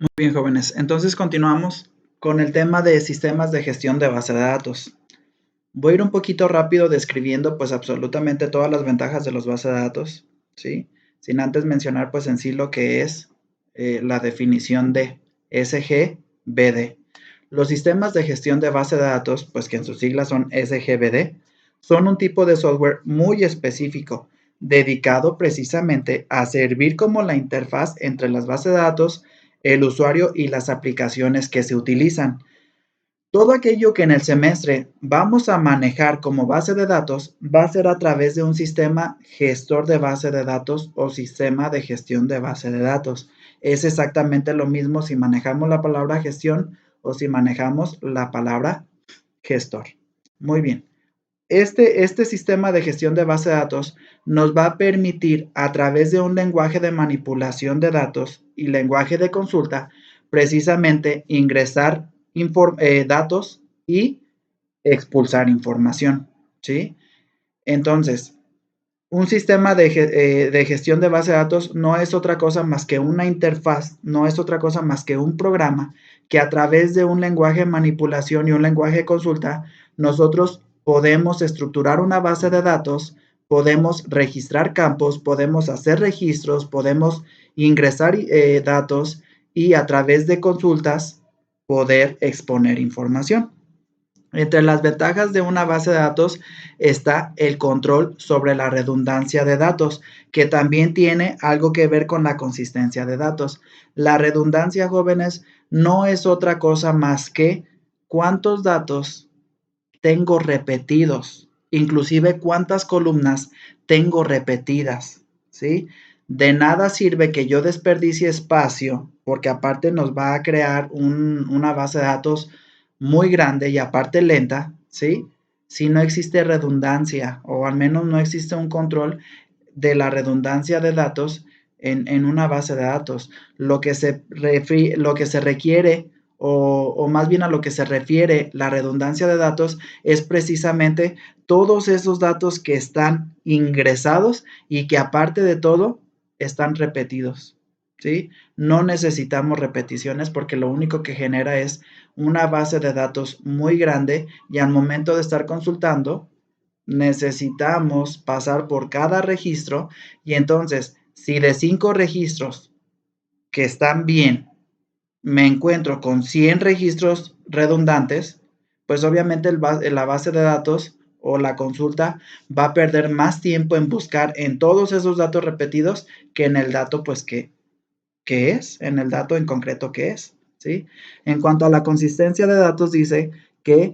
Muy bien, jóvenes. Entonces continuamos con el tema de sistemas de gestión de base de datos. Voy a ir un poquito rápido describiendo pues absolutamente todas las ventajas de los bases de datos, ¿sí? Sin antes mencionar pues en sí lo que es la definición de SGBD. Los sistemas de gestión de base de datos, pues que en sus siglas son SGBD, son un tipo de software muy específico, dedicado precisamente a servir como la interfaz entre las bases de datos, el usuario y las aplicaciones que se utilizan. Todo aquello que en el semestre vamos a manejar como base de datos va a ser a través de un sistema gestor de base de datos o sistema de gestión de base de datos. Es exactamente lo mismo si manejamos la palabra gestión o si manejamos la palabra gestor. Muy bien. Este sistema de gestión de base de datos nos va a permitir, a través de un lenguaje de manipulación de datos y lenguaje de consulta, precisamente ingresar datos y expulsar información, ¿sí? Entonces, un sistema de gestión de base de datos no es otra cosa más que una interfaz, no es otra cosa más que un programa que a través de un lenguaje de manipulación y un lenguaje de consulta, nosotros podemos estructurar una base de datos, podemos registrar campos, podemos hacer registros, podemos ingresar datos y a través de consultas poder exponer información. Entre las ventajas de una base de datos está el control sobre la redundancia de datos, que también tiene algo que ver con la consistencia de datos. La redundancia, jóvenes, no es otra cosa más que cuántos datos tengo repetidos, inclusive cuántas columnas tengo repetidas, ¿sí? De nada sirve que yo desperdicie espacio, porque aparte nos va a crear una base de datos muy grande y aparte lenta, ¿sí? Si no existe redundancia o al menos no existe un control de la redundancia de datos en una base de datos. Lo que se requiere o más bien a lo que se refiere la redundancia de datos es precisamente todos esos datos que están ingresados y que aparte de todo están repetidos, ¿sí? No necesitamos repeticiones porque lo único que genera es una base de datos muy grande y al momento de estar consultando necesitamos pasar por cada registro y entonces si de 5 registros que están bien me encuentro con 100 registros redundantes, pues obviamente la base de datos o la consulta va a perder más tiempo en buscar en todos esos datos repetidos que en el dato pues que es, en el dato en concreto que es, ¿sí? En cuanto a la consistencia de datos dice que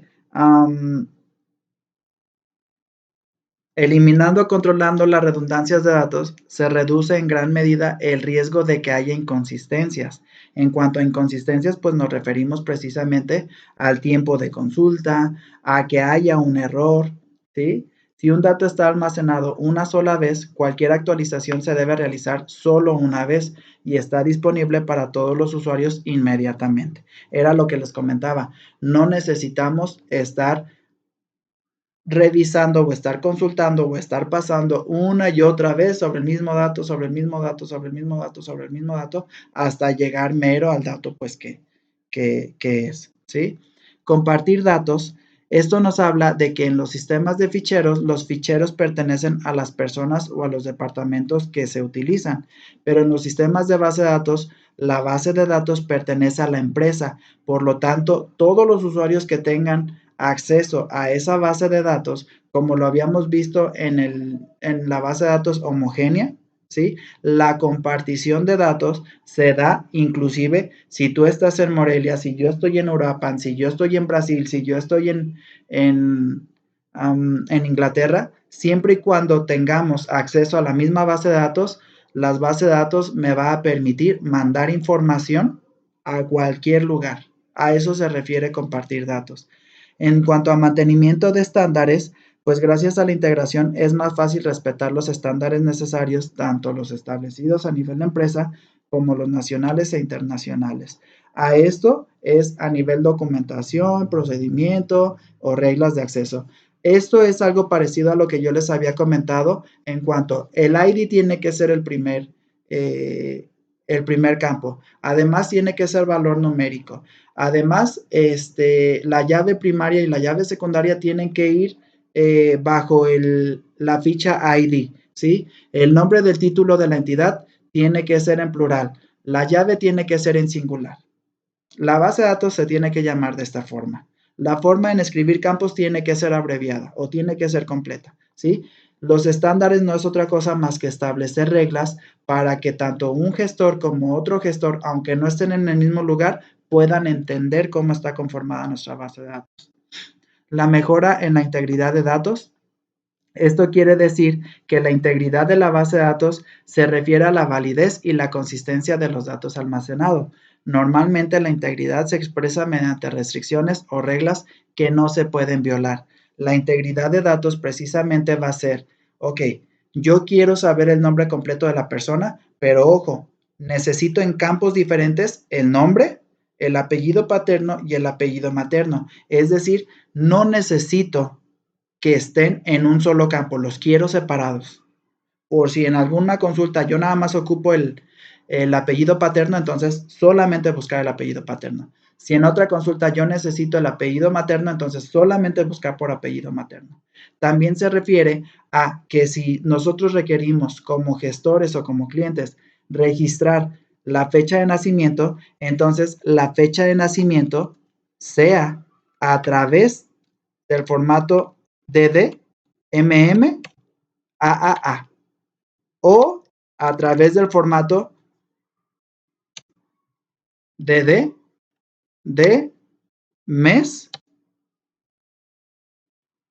eliminando o controlando las redundancias de datos, se reduce en gran medida el riesgo de que haya inconsistencias. En cuanto a inconsistencias, pues nos referimos precisamente al tiempo de consulta, a que haya un error, ¿sí? Si un dato está almacenado una sola vez, cualquier actualización se debe realizar solo una vez y está disponible para todos los usuarios inmediatamente. Era lo que les comentaba. No necesitamos estar revisando o estar consultando o estar pasando una y otra vez sobre el mismo dato, sobre el mismo dato, sobre el mismo dato, sobre el mismo dato, hasta llegar mero al dato pues que es, ¿sí? Compartir datos. Esto nos habla de que en los sistemas de ficheros, los ficheros pertenecen a las personas o a los departamentos que se utilizan, pero en los sistemas de base de datos, la base de datos pertenece a la empresa. Por lo tanto, todos los usuarios que tengan acceso a esa base de datos, como lo habíamos visto en la base de datos homogénea, ¿sí? La compartición de datos se da inclusive si tú estás en Morelia, si yo estoy en Uruapan, si yo estoy en Brasil, si yo estoy en Inglaterra, siempre y cuando tengamos acceso a la misma base de datos, las bases de datos me va a permitir mandar información a cualquier lugar. A eso se refiere compartir datos. En cuanto a mantenimiento de estándares, pues gracias a la integración es más fácil respetar los estándares necesarios, tanto los establecidos a nivel de empresa como los nacionales e internacionales. A esto es a nivel documentación, procedimiento o reglas de acceso. Esto es algo parecido a lo que yo les había comentado en cuanto el ID tiene que ser el primer campo. Además, tiene que ser valor numérico. Además, la llave primaria y la llave secundaria tienen que ir bajo la ficha ID, ¿sí? El nombre del título de la entidad tiene que ser en plural. La llave tiene que ser en singular. La base de datos se tiene que llamar de esta forma. La forma en escribir campos tiene que ser abreviada o tiene que ser completa, ¿sí? Los estándares no es otra cosa más que establecer reglas para que tanto un gestor como otro gestor, aunque no estén en el mismo lugar, puedan entender cómo está conformada nuestra base de datos. La mejora en la integridad de datos. Esto quiere decir que la integridad de la base de datos se refiere a la validez y la consistencia de los datos almacenados. Normalmente la integridad se expresa mediante restricciones o reglas que no se pueden violar. La integridad de datos precisamente va a ser, ok, yo quiero saber el nombre completo de la persona, pero ojo, necesito en campos diferentes el nombre, el apellido paterno y el apellido materno. Es decir, no necesito que estén en un solo campo, los quiero separados. Por si en alguna consulta yo nada más ocupo el apellido paterno, entonces solamente buscar el apellido paterno. Si en otra consulta yo necesito el apellido materno, entonces solamente buscar por apellido materno. También se refiere a que si nosotros requerimos como gestores o como clientes registrar la fecha de nacimiento, entonces la fecha de nacimiento sea a través del formato DD, MM, AAA o a través del formato DD de mes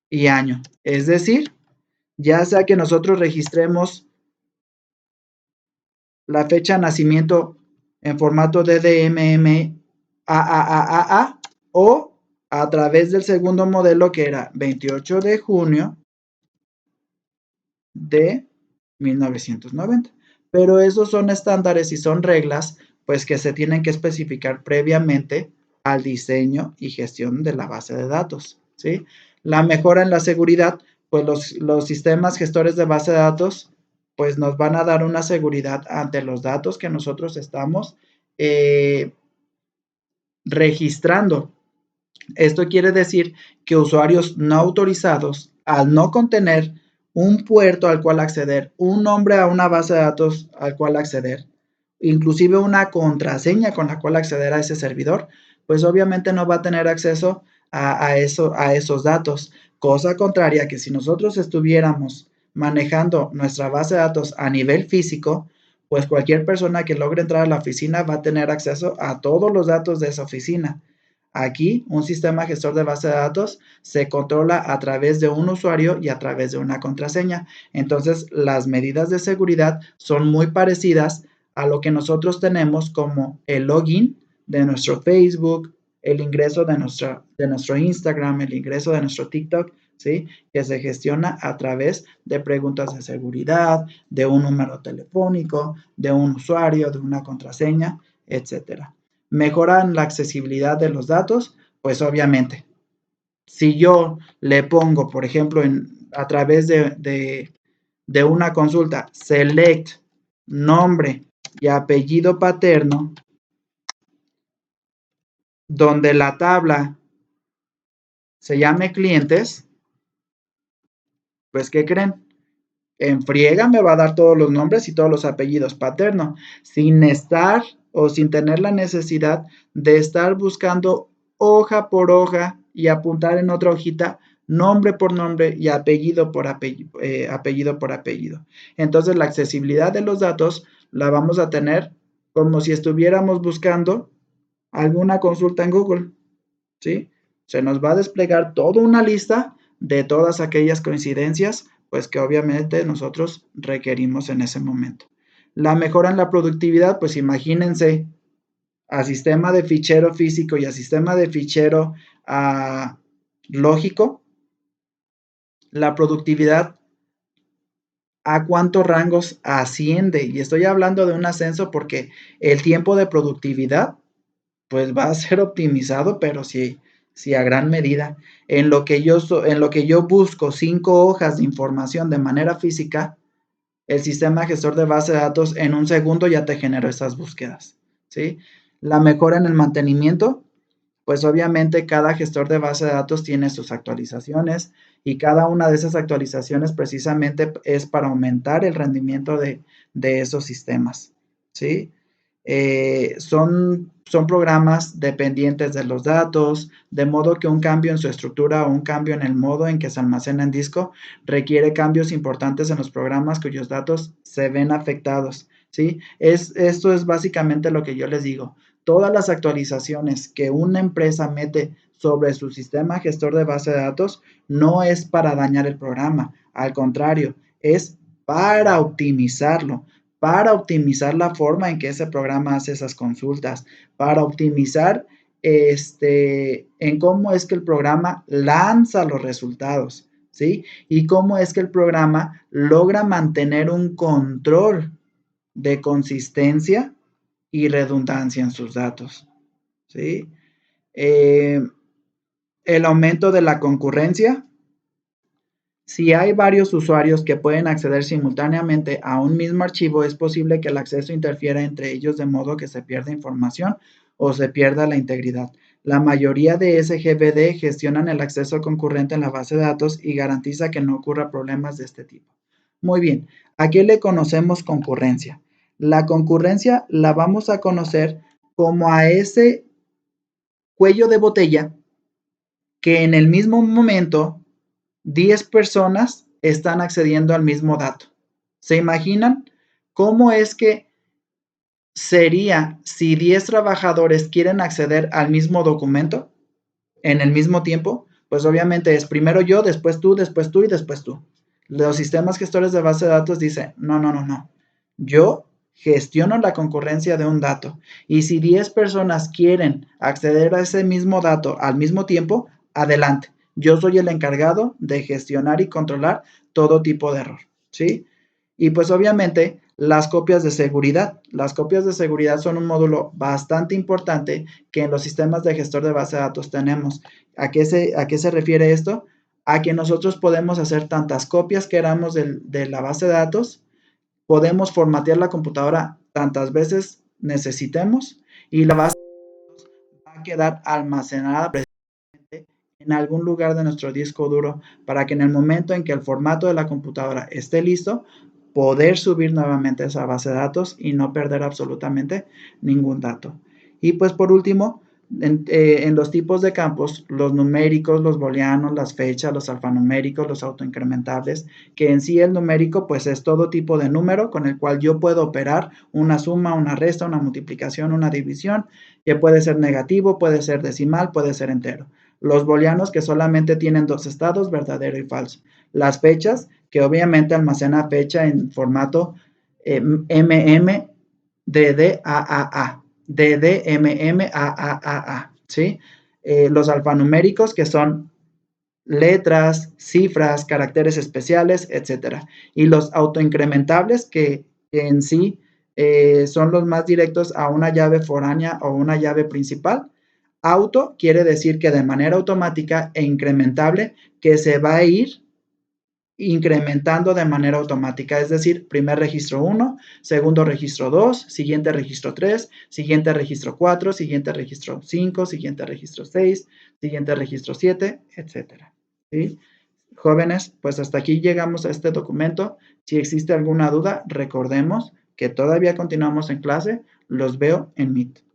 y año. Es decir, ya sea que nosotros registremos la fecha de nacimiento en formato DDMM AAAA o a través del segundo modelo que era 28 de junio de 1990. Pero esos son estándares y son reglas pues que se tienen que especificar previamente al diseño y gestión de la base de datos, ¿sí? La mejora en la seguridad, pues los sistemas gestores de base de datos pues nos van a dar una seguridad ante los datos que nosotros estamos registrando. Esto quiere decir que usuarios no autorizados, al no contener un puerto al cual acceder, un nombre a una base de datos al cual acceder, inclusive una contraseña con la cual acceder a ese servidor, pues obviamente no va a tener acceso a esos datos. Cosa contraria que si nosotros estuviéramos manejando nuestra base de datos a nivel físico, pues cualquier persona que logre entrar a la oficina va a tener acceso a todos los datos de esa oficina. Aquí, un sistema gestor de base de datos se controla a través de un usuario y a través de una contraseña. Entonces, las medidas de seguridad son muy parecidas a lo que nosotros tenemos como el login de nuestro Facebook, el ingreso de nuestro Instagram, el ingreso de nuestro TikTok, ¿sí? Que se gestiona a través de preguntas de seguridad, de un número telefónico, de un usuario, de una contraseña, etcétera. ¿Mejoran la accesibilidad de los datos? Pues obviamente. Si yo le pongo, por ejemplo, a través de una consulta, select nombre y apellido paterno, donde la tabla se llame clientes, pues ¿qué creen? En friega me va a dar todos los nombres y todos los apellidos paternos, sin estar o sin tener la necesidad de estar buscando hoja por hoja y apuntar en otra hojita nombre por nombre y apellido por apellido por apellido. Entonces la accesibilidad de los datos la vamos a tener como si estuviéramos buscando alguna consulta en Google, ¿sí? Se nos va a desplegar toda una lista de todas aquellas coincidencias, pues que obviamente nosotros requerimos en ese momento. La mejora en la productividad, pues imagínense a sistema de fichero físico y a sistema de fichero lógico, la productividad a cuántos rangos asciende. Y estoy hablando de un ascenso porque el tiempo de productividad pues va a ser optimizado, pero sí a gran medida. En lo que yo busco 5 hojas de información de manera física, el sistema gestor de base de datos en un segundo ya te generó esas búsquedas, ¿sí? La mejora en el mantenimiento, pues obviamente cada gestor de base de datos tiene sus actualizaciones y cada una de esas actualizaciones precisamente es para aumentar el rendimiento de esos sistemas, ¿sí? Son programas dependientes de los datos, de modo que un cambio en su estructura o un cambio en el modo en que se almacena en disco requiere cambios importantes en los programas cuyos datos se ven afectados, ¿sí? Esto es básicamente lo que yo les digo. Todas las actualizaciones que una empresa mete sobre su sistema gestor de base de datos no es para dañar el programa, al contrario, es para optimizar la forma en que ese programa hace esas consultas, para optimizar en cómo es que el programa lanza los resultados, ¿sí? Y cómo es que el programa logra mantener un control de consistencia y redundancia en sus datos, ¿sí? El aumento de la concurrencia. Si hay varios usuarios que pueden acceder simultáneamente a un mismo archivo, es posible que el acceso interfiera entre ellos de modo que se pierda información o se pierda la integridad. La mayoría de SGBD gestionan el acceso concurrente en la base de datos y garantiza que no ocurra problemas de este tipo. Muy bien, ¿a qué le conocemos concurrencia? La concurrencia la vamos a conocer como a ese cuello de botella que en el mismo momento 10 personas están accediendo al mismo dato. ¿Se imaginan cómo es que sería si 10 trabajadores quieren acceder al mismo documento en el mismo tiempo? Pues obviamente es primero yo, después tú y después tú. Los sistemas gestores de base de datos dicen, no, no, no, no. Yo gestiono la concurrencia de un dato y si 10 personas quieren acceder a ese mismo dato al mismo tiempo, adelante. Yo soy el encargado de gestionar y controlar todo tipo de error, ¿sí? Y pues obviamente las copias de seguridad. Las copias de seguridad son un módulo bastante importante que en los sistemas de gestor de base de datos tenemos. ¿A qué se refiere esto? A que nosotros podemos hacer tantas copias queramos de la base de datos, podemos formatear la computadora tantas veces necesitemos y la base va a quedar almacenada en algún lugar de nuestro disco duro para que en el momento en que el formato de la computadora esté listo, poder subir nuevamente esa base de datos y no perder absolutamente ningún dato. Y pues por último, en los tipos de campos, los numéricos, los booleanos, las fechas, los alfanuméricos, los autoincrementables, que en sí el numérico pues es todo tipo de número con el cual yo puedo operar una suma, una resta, una multiplicación, una división, que puede ser negativo, puede ser decimal, puede ser entero. Los booleanos que solamente tienen dos estados, verdadero y falso. Las fechas, que obviamente almacena fecha en formato MM, DD, AAA. DD, MM, AAA, ¿sí? Los alfanuméricos, que son letras, cifras, caracteres especiales, etcétera. Y los autoincrementables, que en sí son los más directos a una llave foránea o una llave principal. Auto quiere decir que de manera automática e incrementable, que se va a ir incrementando de manera automática, es decir, primer registro 1, segundo registro 2, siguiente registro 3, siguiente registro 4, siguiente registro 5, siguiente registro 6, siguiente registro 7, etcétera. ¿Sí? Jóvenes, pues hasta aquí llegamos a este documento. Si existe alguna duda, recordemos que todavía continuamos en clase. Los veo en Meet.